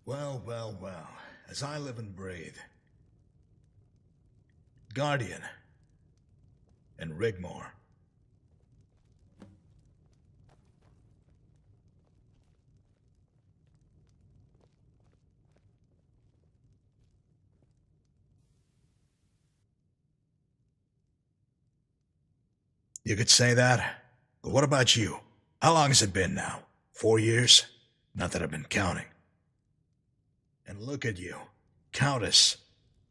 Well, well, well. As I live and breathe. Guardian. And Rigmore. You could say that. But what about you? How long has it been now? 4 years? Not that I've been counting. And look at you. Countess.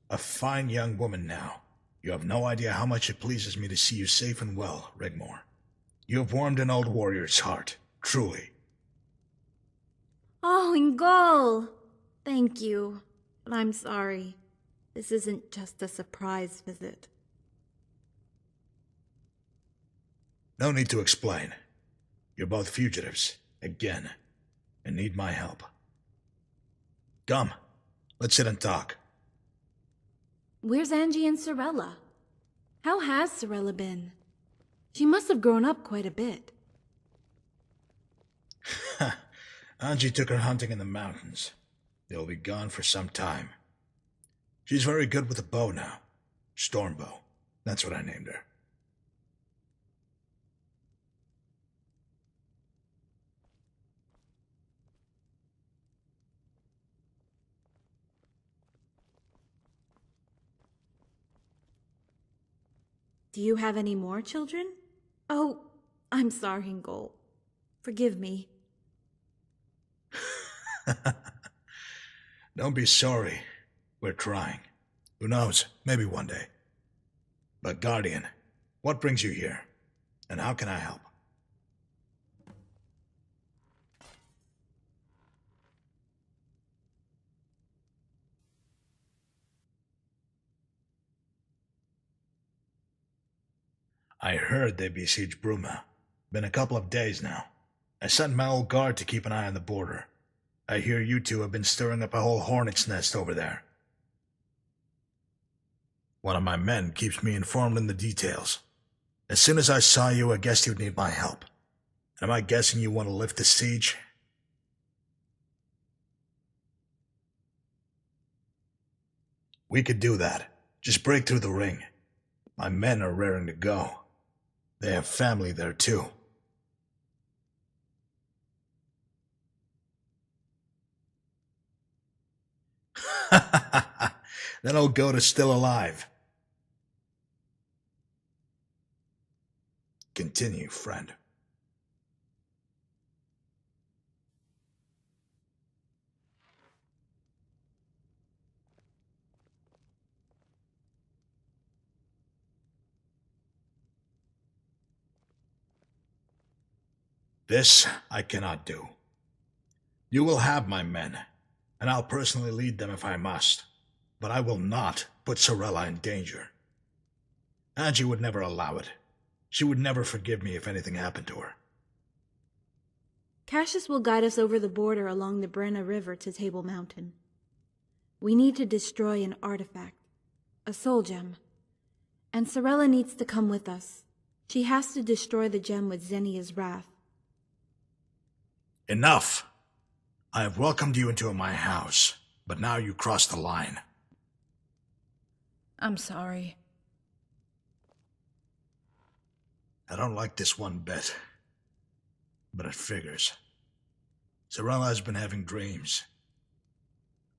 A fine young woman now. You have no idea how much it pleases me to see you safe and well, Rigmore. You have warmed an old warrior's heart, truly. Oh, Ingol! Thank you. But I'm sorry. This isn't just a surprise visit. No need to explain. You're both fugitives, again, and need my help. Come, let's sit and talk. Where's Angie and Sorella? How has Sorella been? She must have grown up quite a bit. Angie took her hunting in the mountains. They'll be gone for some time. She's very good with a bow now. Stormbow. That's what I named her. Do you have any more children? Oh, I'm sorry, Ingol. Forgive me. Don't be sorry. We're trying. Who knows? Maybe one day. But Guardian, what brings you here? And how can I help? I heard they besieged Bruma. Been a couple of days now. I sent my old guard to keep an eye on the border. I hear you two have been stirring up a whole hornet's nest over there. One of my men keeps me informed in the details. As soon as I saw you, I guessed you'd need my help. Am I guessing you want to lift the siege? We could do that. Just break through the ring. My men are raring to go. They have family there too. That old goat is still alive. Continue, friend. This I cannot do. You will have my men, and I'll personally lead them if I must, but I will not put Sorella in danger. Angie would never allow it. She would never forgive me if anything happened to her. Cassius will guide us over the border along the Brenna River to Table Mountain. We need to destroy an artifact, a soul gem. And Sorella needs to come with us. She has to destroy the gem with Xenia's wrath. Enough! I have welcomed you into my house, but now you cross the line. I'm sorry. I don't like this one bit, but it figures. Sorella has been having dreams.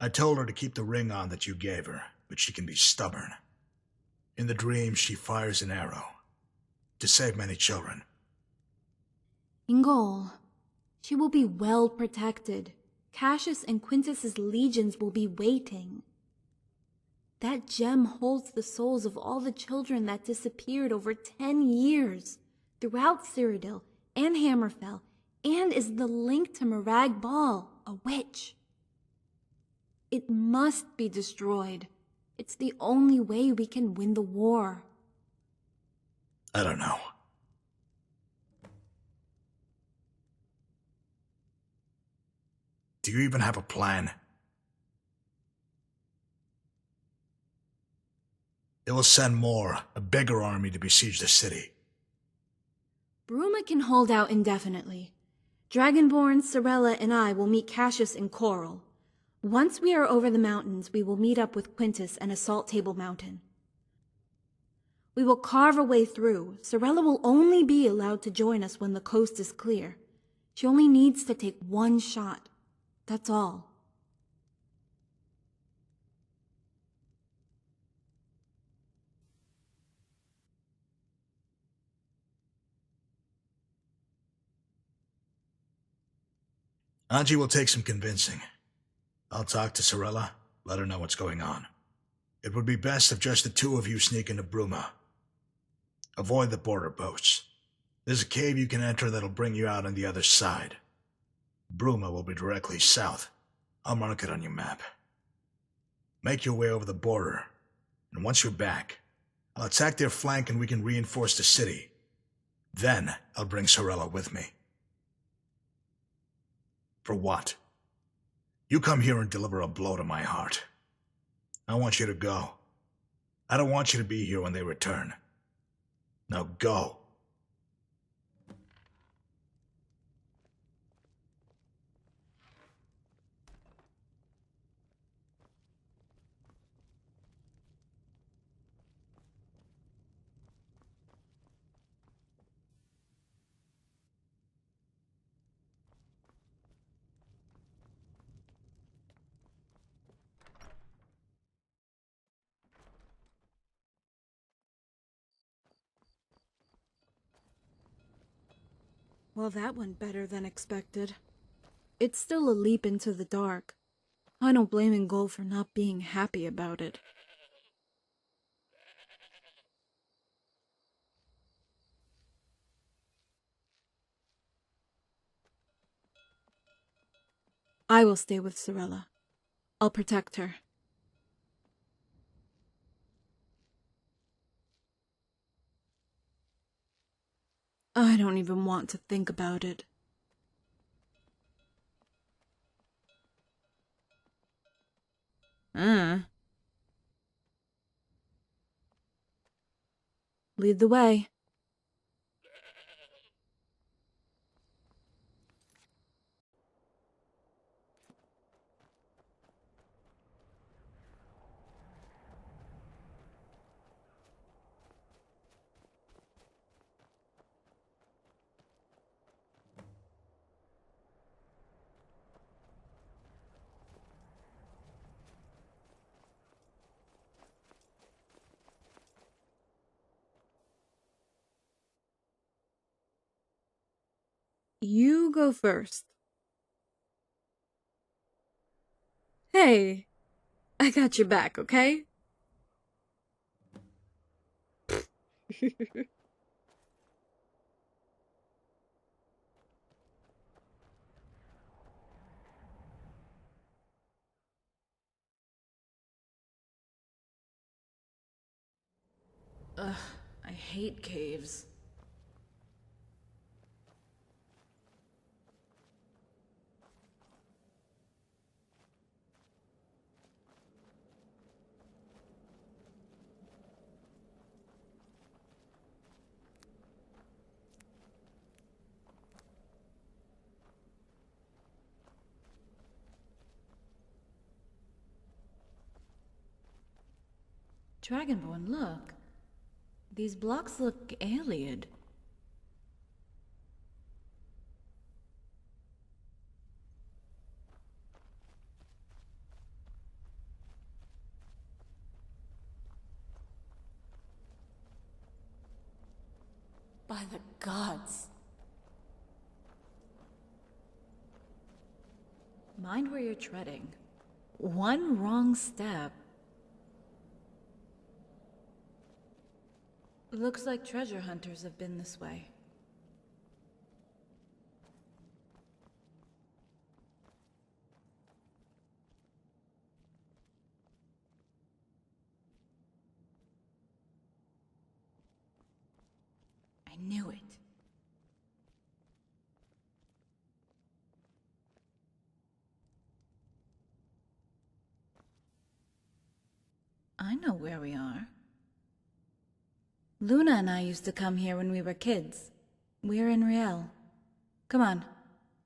I told her to keep the ring on that you gave her, but she can be stubborn. In the dreams, she fires an arrow to save many children. Ingol, she will be well protected. Cassius and Quintus's legions will be waiting. That gem holds the souls of all the children that disappeared over 10 years throughout Cyrodiil and Hammerfell, and is the link to Mirag Ball, a witch. It must be destroyed. It's the only way we can win the war. I don't know. Do you even have a plan? It will send more, a bigger army to besiege the city. Bruma can hold out indefinitely. Dragonborn, Sorella, and I will meet Cassius in Coral. Once we are over the mountains, we will meet up with Quintus and assault Table Mountain. We will carve a way through. Sorella will only be allowed to join us when the coast is clear. She only needs to take one shot. That's all. Angie will take some convincing. I'll talk to Sorella, let her know what's going on. It would be best if just the two of you sneak into Bruma. Avoid the border posts. There's a cave you can enter that'll bring you out on the other side. Bruma will be directly south. I'll mark it on your map. Make your way over the border, and once you're back, I'll attack their flank and we can reinforce the city. Then I'll bring Sorella with me. For what? You come here and deliver a blow to my heart. I want you to go. I don't want you to be here when they return. Now go. Well, that went better than expected. It's still a leap into the dark. I don't blame Ngol for not being happy about it. I will stay with Sorella. I'll protect her. I don't even want to think about it. Lead the way. You go first. Hey, I got your back, okay? Ugh, I hate caves. Dragonborn, look. These blocks look alien. By the gods. Mind where you're treading. One wrong step. Looks like treasure hunters have been this way. I knew it. I know where we are. Luna and I used to come here when we were kids. We're in Riel. Come on,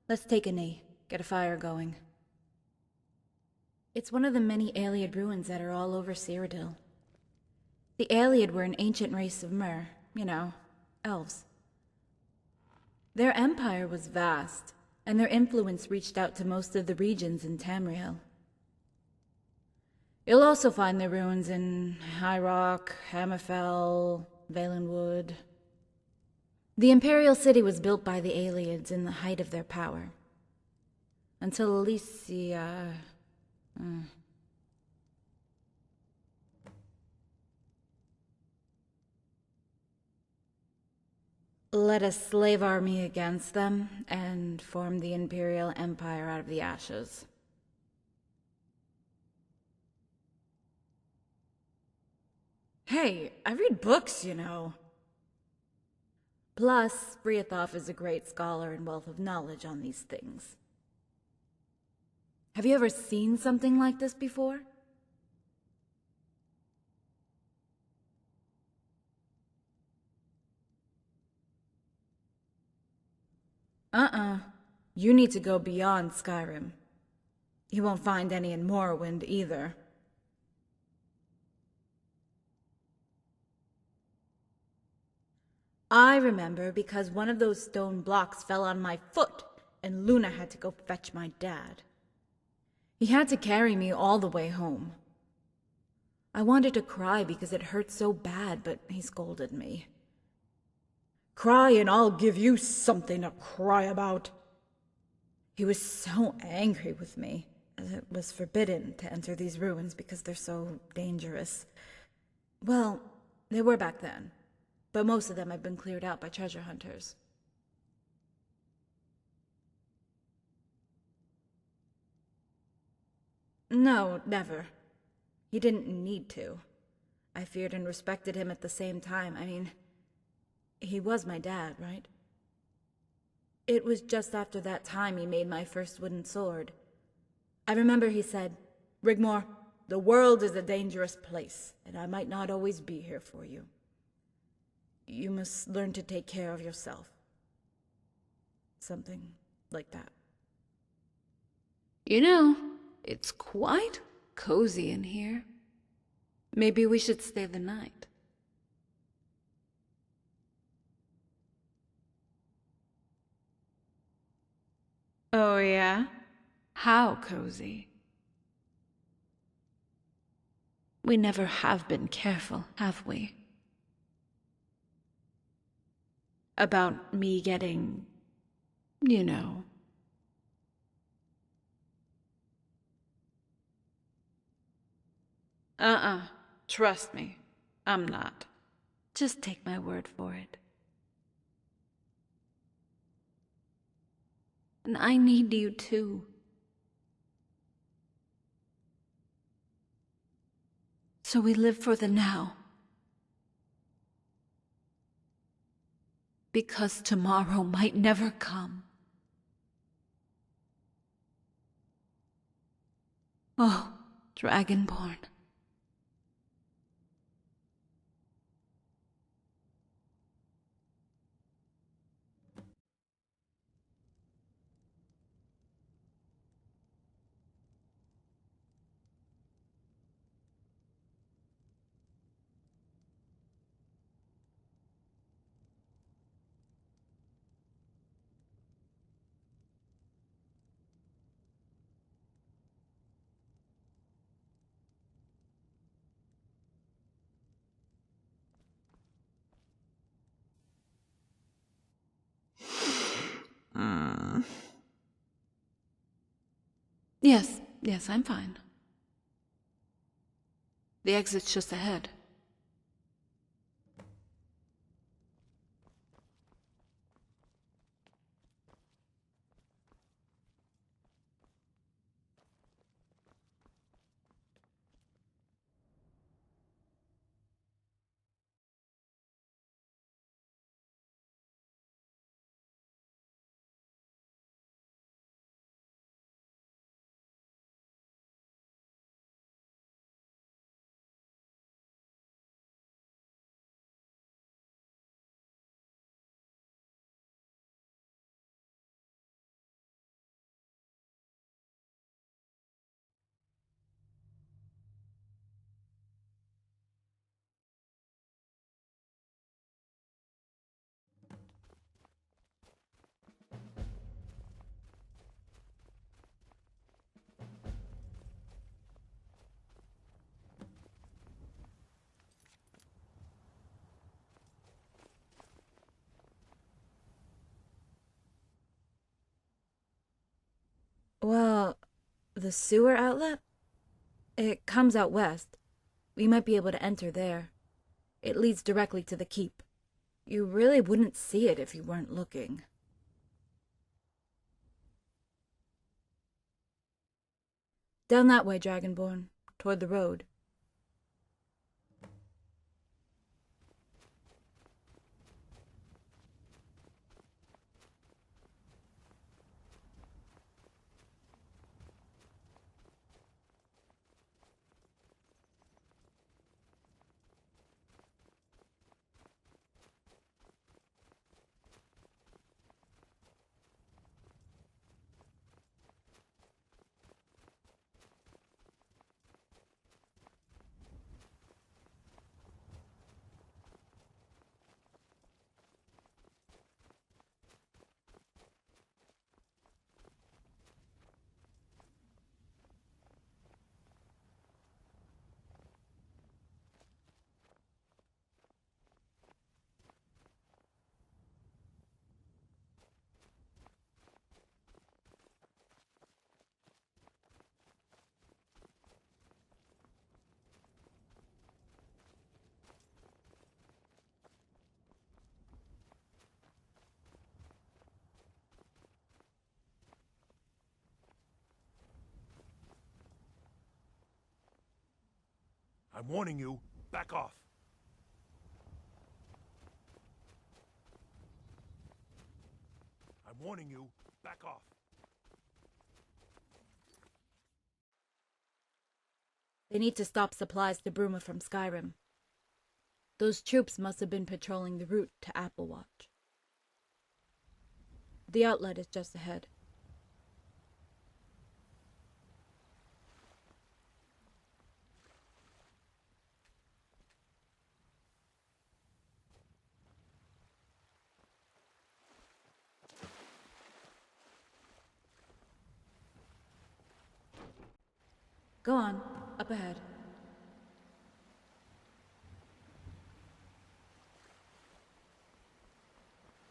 let's take a knee, get a fire going. It's one of the many Aeliad ruins that are all over Cyrodiil. The Aeliad were an ancient race of Mer, elves. Their empire was vast, and their influence reached out to most of the regions in Tamriel. You'll also find their ruins in High Rock, Hammerfell, Valenwood. The Imperial City was built by the Aeliads in the height of their power. Until Alesia... led a slave army against them and formed the Imperial Empire out of the ashes. Hey, I read books, Plus, Briathov is a great scholar and wealth of knowledge on these things. Have you ever seen something like this before? You need to go beyond Skyrim. You won't find any in Morrowind either. I remember because one of those stone blocks fell on my foot and Luna had to go fetch my dad. He had to carry me all the way home. I wanted to cry because it hurt so bad, but he scolded me. Cry and I'll give you something to cry about. He was so angry with me, as it was forbidden to enter these ruins because they're so dangerous. Well, they were back then, but most of them have been cleared out by treasure hunters. No, never. He didn't need to. I feared and respected him at the same time. He was my dad, right? It was just after that time he made my first wooden sword. I remember he said, "Rigmor, the world is a dangerous place, and I might not always be here for you. You must learn to take care of yourself." Something like that. It's quite cozy in here. Maybe we should stay the night. Oh, yeah? How cozy? We never have been careful, have we? About me getting, Trust me, I'm not. Just take my word for it. And I need you too. So we live for the now. Because tomorrow might never come. Oh, Dragonborn. Yes, I'm fine. The exit's just ahead. Well, the sewer outlet? It comes out west. We might be able to enter there. It leads directly to the keep. You really wouldn't see it if you weren't looking. Down that way, Dragonborn, toward the road. I'm warning you, back off. I'm warning you, back off. They need to stop supplies to Bruma from Skyrim. Those troops must have been patrolling the route to Applewatch. The outlet is just ahead. Go on, up ahead.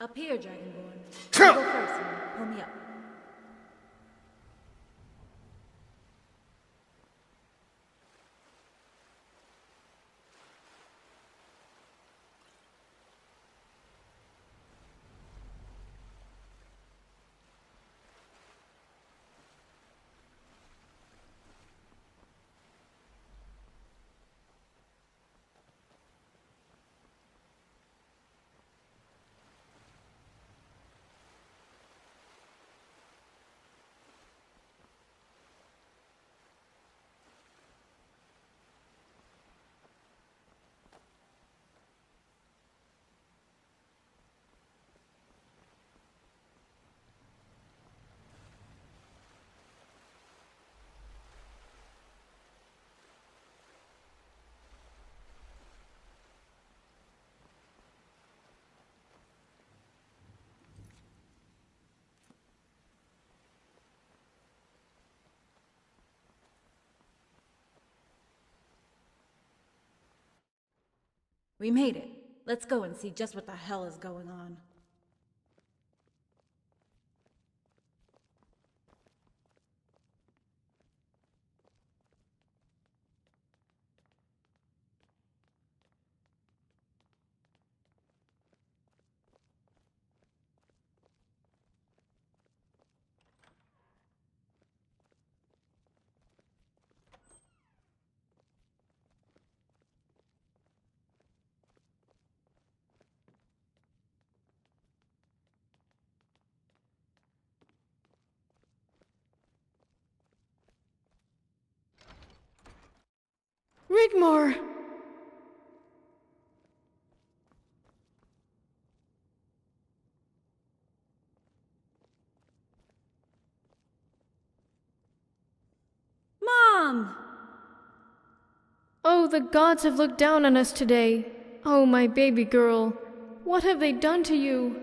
Up here, Dragonborn. You go first and pull me up. We made it. Let's go and see just what the hell is going on. Rigmor! Mom! Oh, the gods have looked down on us today. Oh, my baby girl. What have they done to you?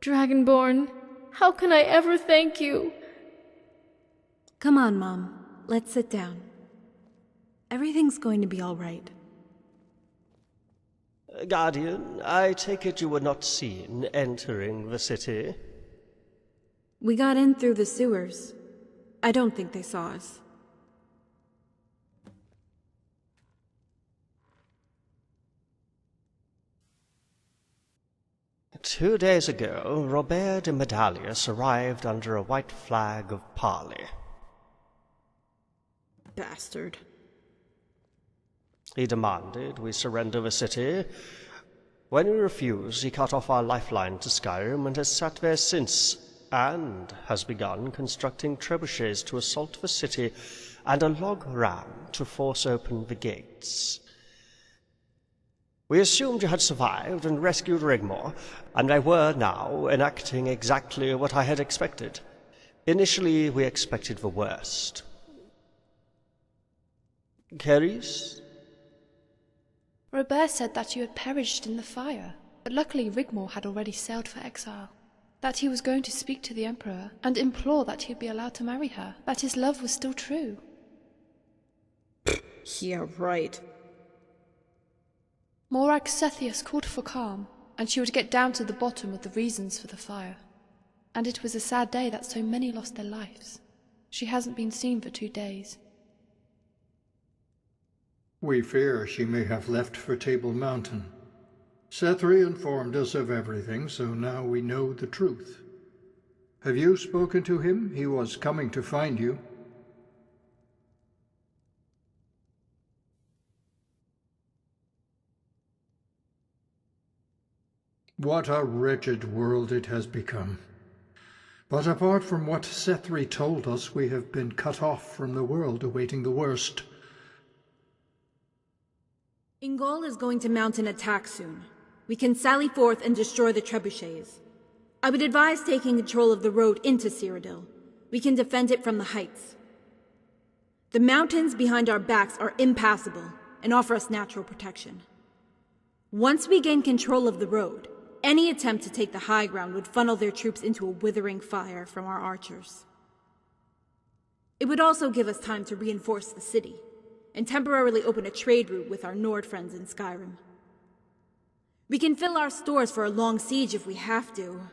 Dragonborn, how can I ever thank you? Come on, Mom. Let's sit down. Everything's going to be all right. Guardian, I take it you were not seen entering the city? We got in through the sewers. I don't think they saw us. "2 days ago, Robert de Medalius arrived under a white flag of parley. Bastard. He demanded we surrender the city. When we refused, he cut off our lifeline to Skyrim and has sat there since, and has begun constructing trebuchets to assault the city and a log ram to force open the gates. We assumed you had survived and rescued Rigmor, and they were now enacting exactly what I had expected. Initially, we expected the worst. Keris? Robert said that you had perished in the fire, but luckily Rigmor had already sailed for exile. That he was going to speak to the Emperor and implore that he'd be allowed to marry her, that his love was still true. Yeah, right. Morag Sethius called for calm, and she would get down to the bottom of the reasons for the fire. And it was a sad day that so many lost their lives. She hasn't been seen for 2 days. We fear she may have left for Table Mountain. Sethri informed us of everything, so now we know the truth. Have you spoken to him? He was coming to find you. What a wretched world it has become. But apart from what Sethri told us, we have been cut off from the world, awaiting the worst. Ingol is going to mount an attack soon. We can sally forth and destroy the trebuchets. I would advise taking control of the road into Cyrodiil. We can defend it from the heights. The mountains behind our backs are impassable and offer us natural protection. Once we gain control of the road, any attempt to take the high ground would funnel their troops into a withering fire from our archers. It would also give us time to reinforce the city and temporarily open a trade route with our Nord friends in Skyrim. We can fill our stores for a long siege if we have to.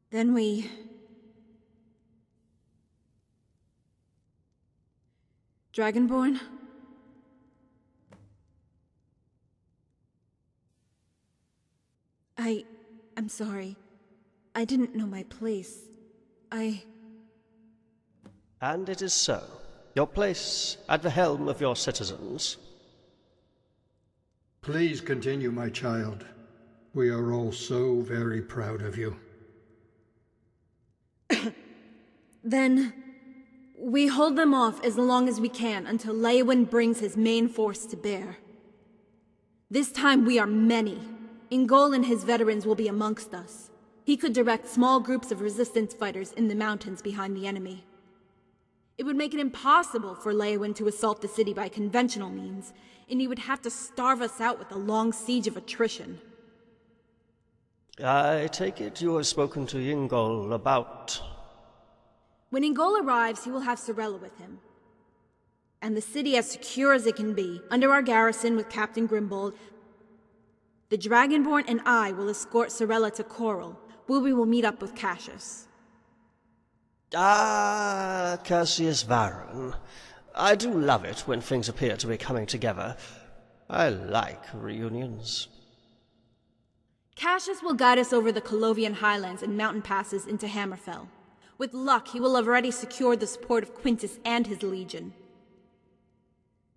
Then we... Dragonborn? I'm sorry. I didn't know my place. And it is so. Your place at the helm of your citizens. Please continue, my child. We are all so very proud of you. Then... we hold them off as long as we can until Leowyn brings his main force to bear. This time we are many. Ingol and his veterans will be amongst us. He could direct small groups of resistance fighters in the mountains behind the enemy. It would make it impossible for Leowyn to assault the city by conventional means, and he would have to starve us out with a long siege of attrition. I take it you have spoken to Ingol about... When Ingol arrives, he will have Sorella with him. And the city as secure as it can be, under our garrison with Captain Grimbold. The Dragonborn and I will escort Sorella to Coral, where we will meet up with Cassius. Ah, Cassius Varon. I do love it when things appear to be coming together. I like reunions. Cassius will guide us over the Colovian highlands and mountain passes into Hammerfell. With luck, he will have already secured the support of Quintus and his legion.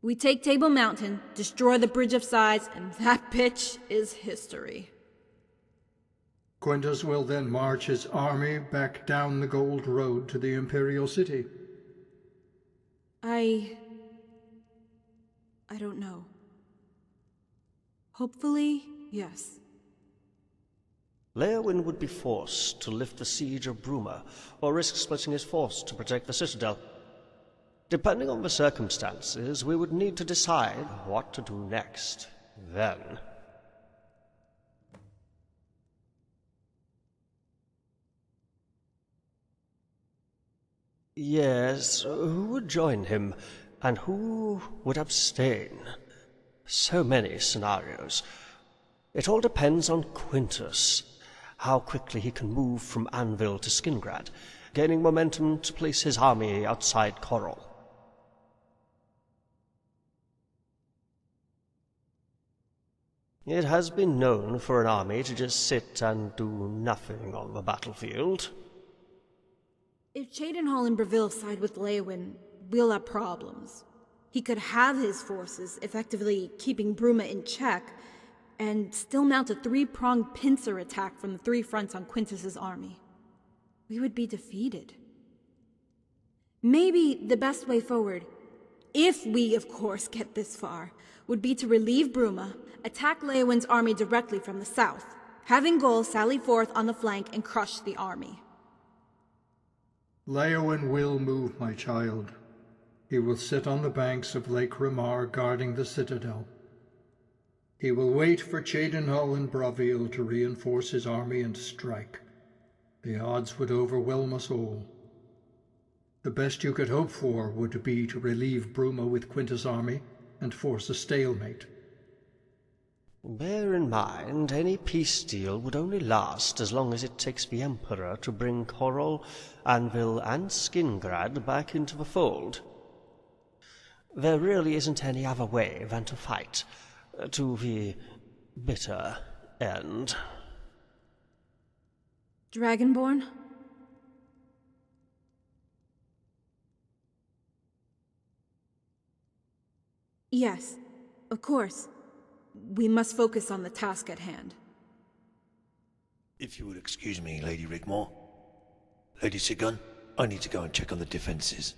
We take Table Mountain, destroy the Bridge of Sighs, and that bitch is history. Quintus will then march his army back down the Gold Road to the Imperial City. I don't know. Hopefully, yes. Leowyn would be forced to lift the siege of Bruma, or risk splitting his force to protect the citadel. Depending on the circumstances, we would need to decide what to do next, then. Yes, who would join him, and who would abstain? So many scenarios. It all depends on Quintus. how quickly he can move from Anvil to Skingrad, gaining momentum to place his army outside Coral. It has been known for an army to just sit and do nothing on the battlefield. If Cheydinhal and Breville side with Leywin, we'll have problems. He could have his forces, effectively keeping Bruma in check, and still mount a three-pronged pincer attack from the three fronts on Quintus's army. We would be defeated. Maybe the best way forward, if we of course get this far, would be to relieve Bruma, attack Leywin's army directly from the south, having Gol sally forth on the flank and crush the army. Leywin will move, my child. He will sit on the banks of Lake Ramar guarding the citadel. He will wait for Cheydinhal and Breville to reinforce his army and strike. The odds would overwhelm us all. The best you could hope for would be to relieve Bruma with Quintus' army and force a stalemate. Bear in mind, any peace deal would only last as long as it takes the Emperor to bring Coral, Anvil, and Skingrad back into the fold. There really isn't any other way than to fight, to the bitter end. Dragonborn? Yes, of course. We must focus on the task at hand. If you would excuse me, Lady Rigmore. Lady Sigun, I need to go and check on the defenses.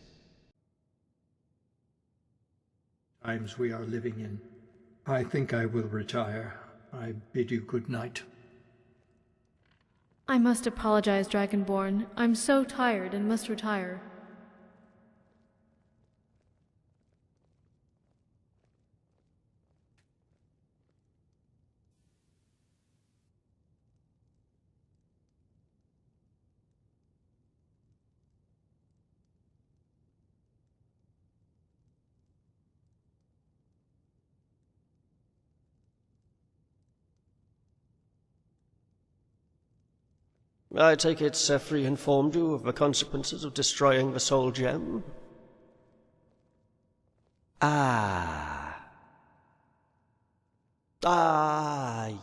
Times we are living in. I think I will retire. I bid you good night. I must apologize, Dragonborn. I'm so tired and must retire. I take it Sefri informed you of the consequences of destroying the soul gem?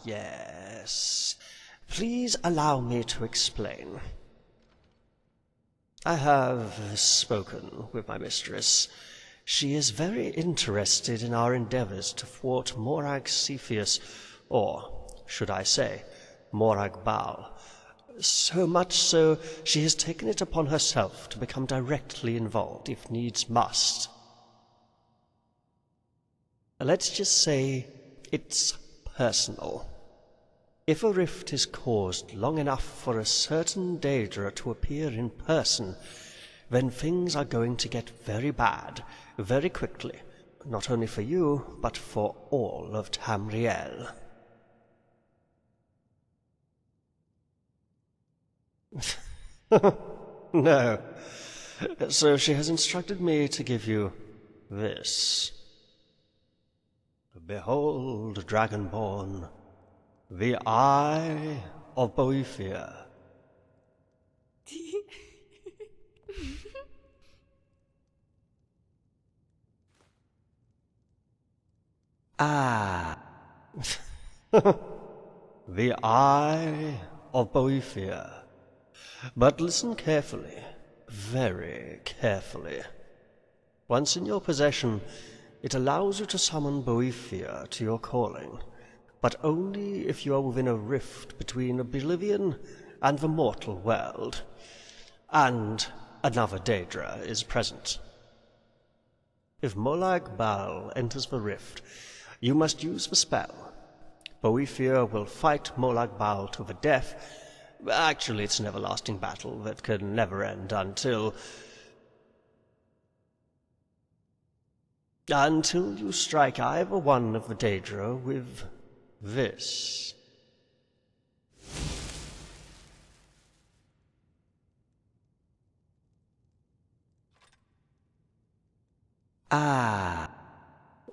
Yes. Please allow me to explain. I have spoken with my mistress. She is very interested in our endeavors to thwart Morag Cepheus, or, should I say, Morag Baal. So much so, she has taken it upon herself to become directly involved, if needs must. Let's just say it's personal. If a rift is caused long enough for a certain Daedra to appear in person, then things are going to get very bad, very quickly, not only for you, but for all of Tamriel. No. So she has instructed me to give you this. Behold, Dragonborn, the Eye of Boethia. The Eye of Boethia. But listen carefully, very carefully. Once in your possession, it allows you to summon Boethia to your calling, but only if you are within a rift between Oblivion and the mortal world, and another Daedra is present. If Molag Bal enters the rift, you must use the spell. Boethia will fight Molag Bal to the death. Actually, it's an everlasting battle that can never end until you strike either one of the Daedra with this.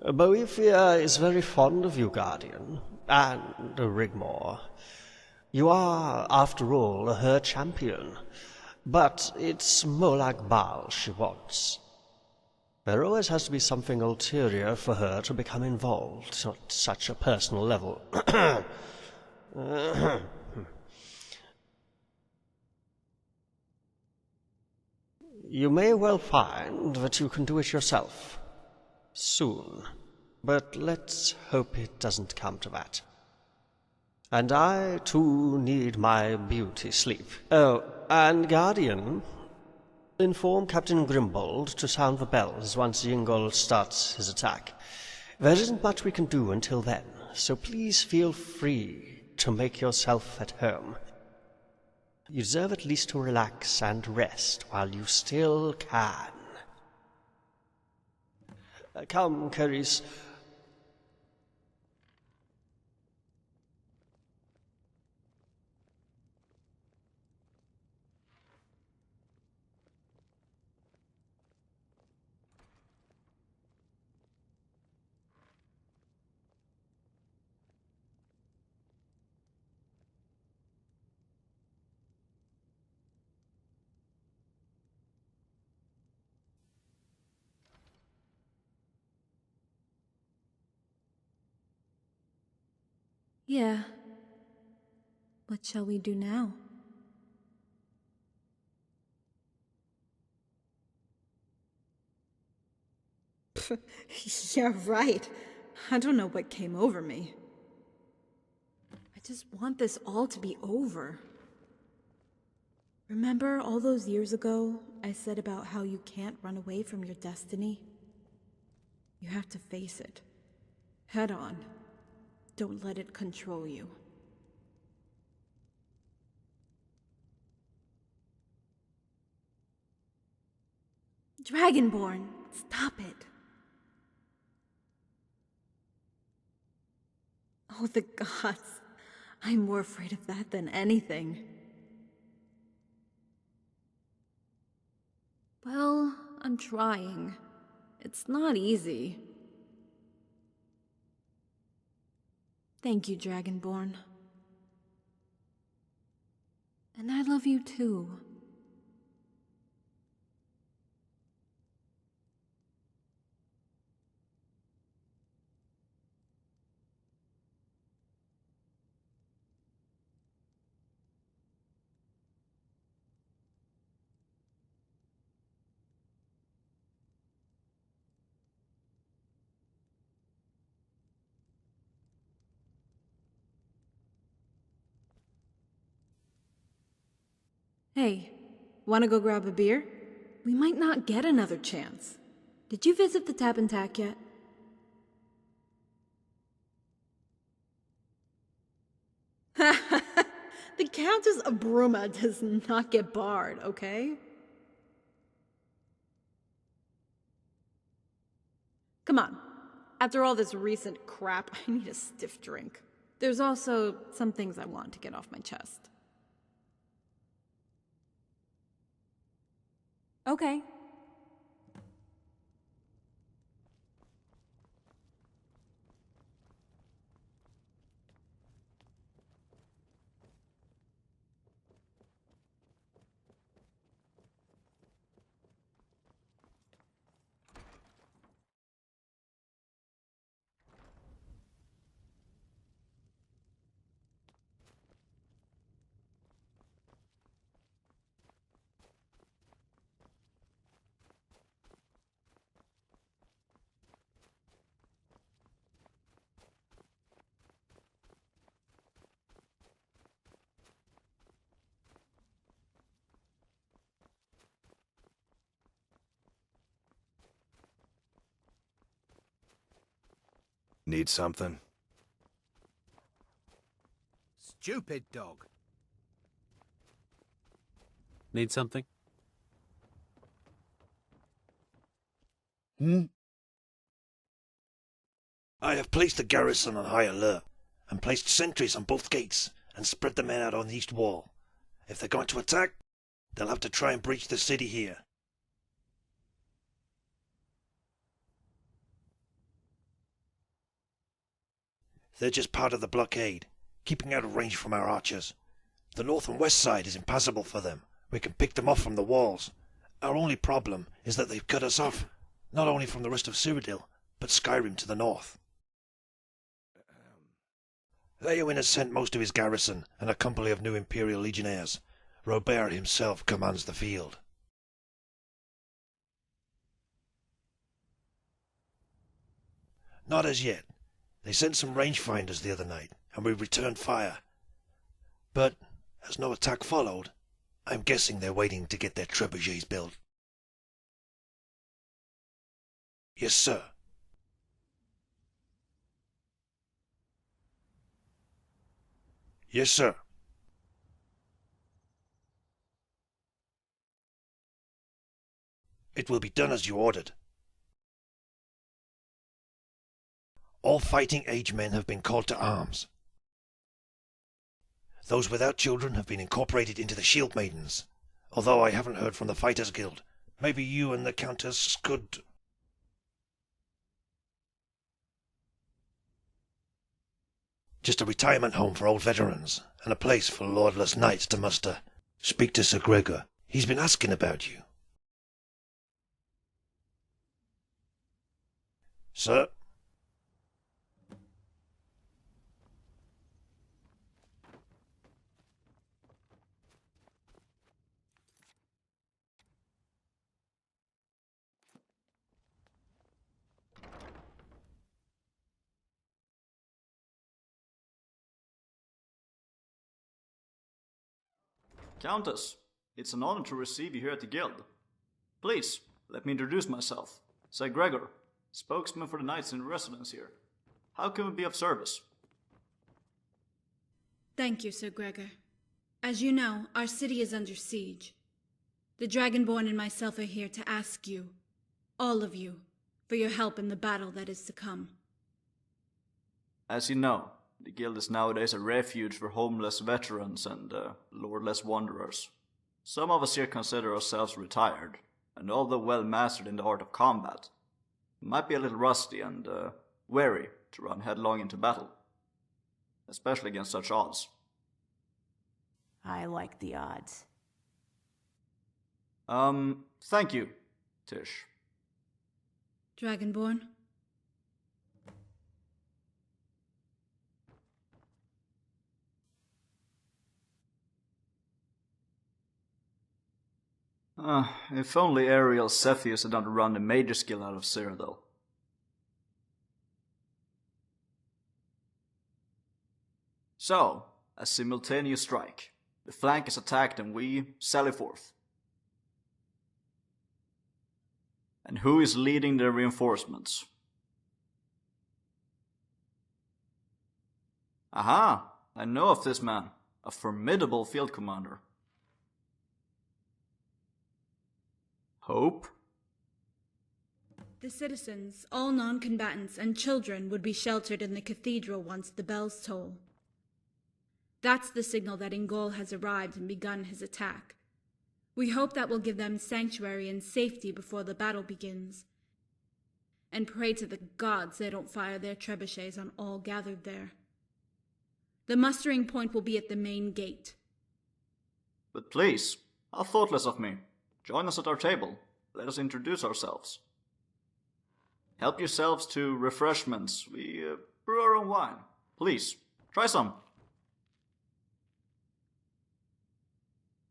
Boethia is very fond of you, Guardian, and Rigmore. You are, after all, her champion. But it's Molag Bal she wants. There always has to be something ulterior for her to become involved at such a personal level. You may well find that you can do it yourself. Soon. But let's hope it doesn't come to that. And I, too, need my beauty sleep. Oh, and Guardian, inform Captain Grimbold to sound the bells once Yingol starts his attack. There isn't much we can do until then, so please feel free to make yourself at home. You deserve at least to relax and rest while you still can. Come, Carice. Yeah. What shall we do now? Yeah, right. I don't know what came over me. I just want this all to be over. Remember all those years ago I said about how you can't run away from your destiny? You have to face it. Head on. Don't let it control you. Dragonborn, stop it. Oh, the gods. I'm more afraid of that than anything. Well, I'm trying. It's not easy. Thank you, Dragonborn. And I love you too. Hey, wanna go grab a beer? We might not get another chance. Did you visit the Tap and Tack yet? The Countess of Bruma does not get barred, okay? Come on. After all this recent crap, I need a stiff drink. There's also some things I want to get off my chest. Okay. Need something? Stupid dog. Need something? I have placed the garrison on high alert, and placed sentries on both gates, and spread the men out on the east wall. If they're going to attack, they'll have to try and breach the city here. They're just part of the blockade, keeping out of range from our archers. The north and west side is impassable for them. We can pick them off from the walls. Our only problem is that they've cut us off, not only from the rest of Cyrodiil, but Skyrim to the north. Leowyn has sent most of his garrison and a company of new Imperial Legionnaires. Robert himself commands the field. Not as yet. They sent some rangefinders the other night, and we returned fire. But, as no attack followed, I'm guessing they're waiting to get their trebuchets built. Yes, sir. Yes, sir. It will be done as you ordered. All fighting-age men have been called to arms. Those without children have been incorporated into the Shield Maidens. Although I haven't heard from the Fighters Guild, maybe you and the Countess could... Just a retirement home for old veterans, and a place for lordless knights to muster. Speak to Sir Gregor. He's been asking about you. Sir? Countess, it's an honor to receive you here at the Guild. Please, let me introduce myself. Sir Gregor, spokesman for the knights in residence here. How can we be of service? Thank you, Sir Gregor. As you know, our city is under siege. The Dragonborn and myself are here to ask you, all of you, for your help in the battle that is to come. As you know, the Guild is nowadays a refuge for homeless veterans and lordless wanderers. Some of us here consider ourselves retired, and although well mastered in the art of combat, might be a little rusty and wary to run headlong into battle, especially against such odds. I like the odds. Thank you, Tish. Dragonborn? If only Ariel Cepheus had not run the major skill out of Cyrodiil. So, a simultaneous strike. The flank is attacked and we sally forth. And who is leading the reinforcements? Aha! I know of this man. A formidable field commander. Hope? The citizens, all non-combatants and children, would be sheltered in the cathedral once the bells toll. That's the signal that Ingol has arrived and begun his attack. We hope that will give them sanctuary and safety before the battle begins. And pray to the gods they don't fire their trebuchets on all gathered there. The mustering point will be at the main gate. But please, how thoughtless of me. Join us at our table. Let us introduce ourselves. Help yourselves to refreshments. We brew our own wine. Please, try some.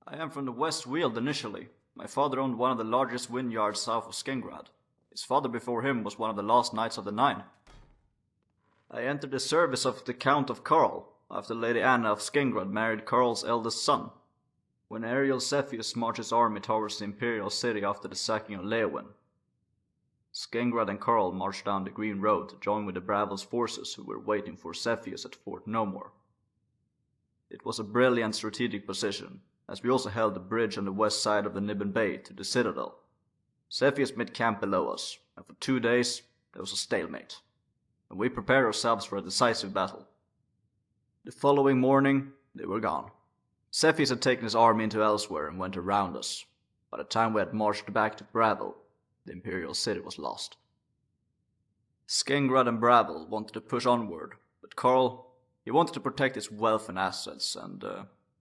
I am from the West Weald initially. My father owned one of the largest vineyards south of Skengrad. His father before him was one of the last knights of the Nine. I entered the service of the Count of Karl after Lady Anna of Skengrad married Karl's eldest son. When Ariel Cepheus marched his army towards the imperial city after the sacking of Leowyn. Skengrad and Karl marched down the Green Road to join with the Bravel's forces who were waiting for Cepheus at Fort Nomor. It was a brilliant strategic position, as we also held the bridge on the west side of the Nibben Bay to the citadel. Cepheus made camp below us, and for 2 days there was a stalemate, and we prepared ourselves for a decisive battle. The following morning they were gone. Cepheus had taken his army into elsewhere and went around us. By the time we had marched back to Bravel, the imperial city was lost. Skengrad and Bravel wanted to push onward, but Karl, he wanted to protect his wealth and assets, and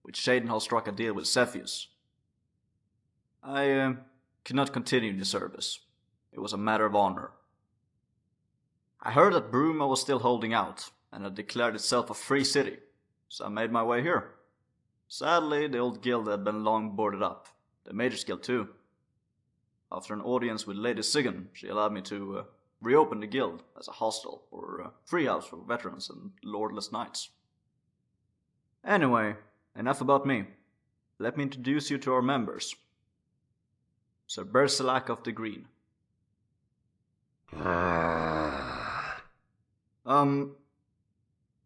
which Shadenhall struck a deal with Cepheus. I could not continue the service. It was a matter of honor. I heard that Bruma was still holding out, and had declared itself a free city, so I made my way here. Sadly, the old guild had been long boarded up, the Mage's Guild too. After an audience with Lady Sigyn, she allowed me to reopen the guild as a hostel or free house for veterans and lordless knights. Anyway, enough about me. Let me introduce you to our members. Sir Bersilac of the Green.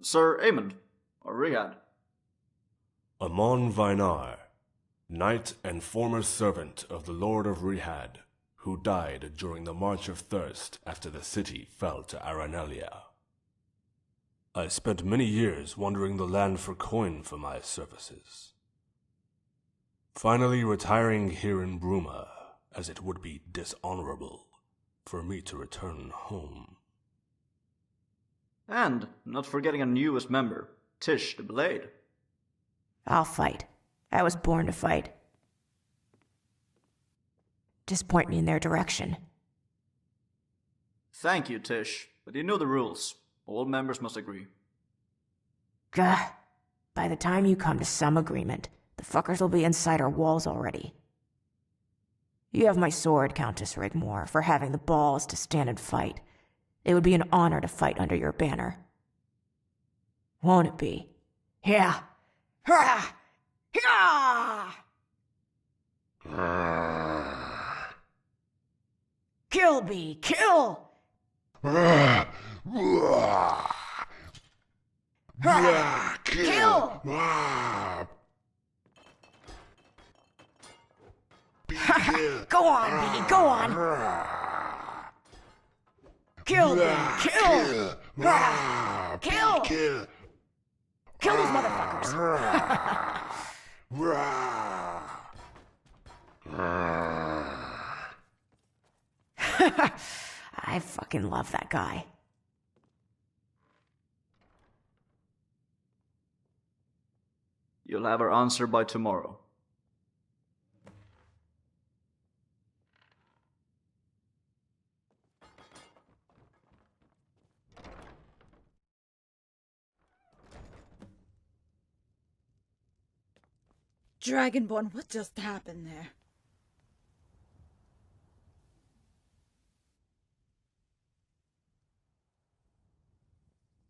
Sir Aemond, or Rihad. Amon Vynar, knight and former servant of the Lord of Rihad, who died during the March of Thirst after the city fell to Aranelia. I spent many years wandering the land for coin for my services. Finally retiring here in Bruma, as it would be dishonorable for me to return home. And, not forgetting our newest member, Tish the Blade. I'll fight. I was born to fight. Just point me in their direction. Thank you, Tish, but you know the rules. All members must agree. Gah. By the time you come to some agreement, the fuckers will be inside our walls already. You have my sword, Countess Rigmore, for having the balls to stand and fight. It would be an honor to fight under your banner. Won't it be? Yeah. Hurrah! Yeah! Kill me! Kill! Kill! Go on, Bee, go on! Kill them! Kill! Kill! Kill these motherfuckers! I fucking love that guy. You'll have our answer by tomorrow. Dragonborn, what just happened there?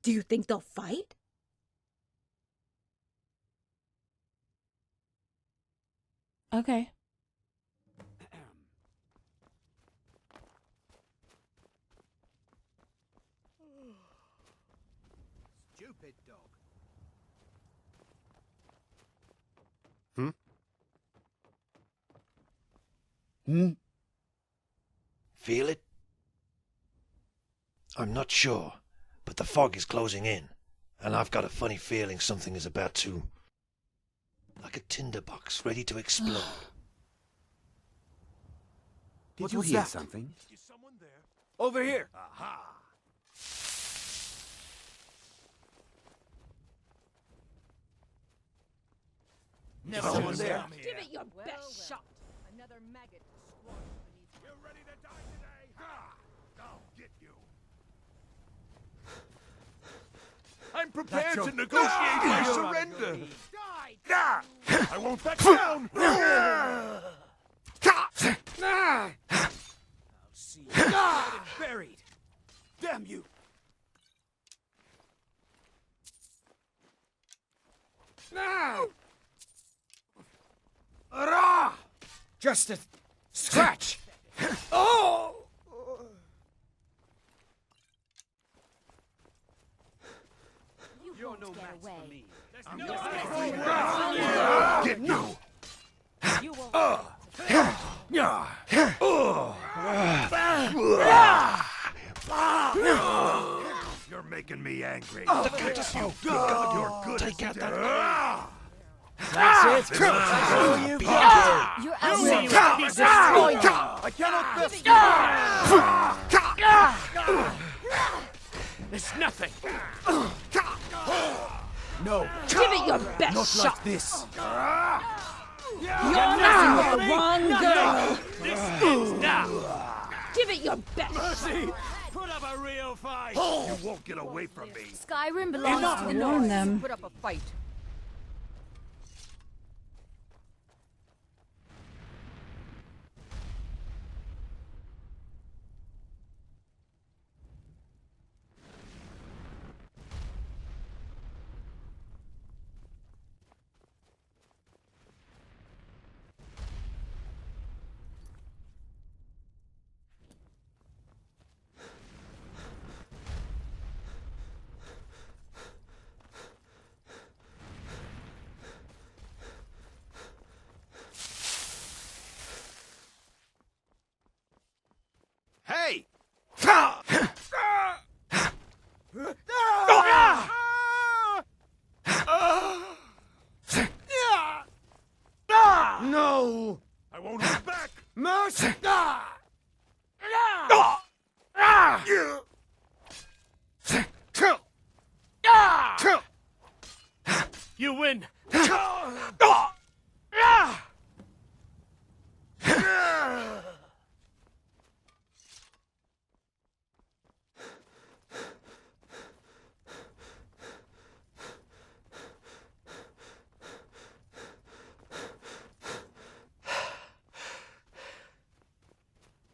Do you think they'll fight? Okay. Stupid dog. Feel it? I'm not sure, but the fog is closing in, and I've got a funny feeling something is about to... like a tinderbox ready to explode. Did you hear something? Is someone there? Over here. Aha! Never someone there. Give it your best shot. Another maggot squawks beneath. You ready to die today? Ha! I'll get you. I'm prepared to negotiate my surrender. Die! I won't back down. I'll see you dead and buried. Damn you! Just a scratch. Oh! You're no match for me. Get you! You will. You're making me angry. Look at this, you God, you're good. Take out that... That's it. You're out. Destroy you. I cannot best. It's nothing. No. Give it your best Not shot. like this. You're messing with the wrong girl. This ends now. Give it your best Mercy! shot. Put up a real fight! You won't get away from me. Skyrim belongs to the Warn North. them. Put up a fight. Hey! No! I won't hold back! Mercy! You win!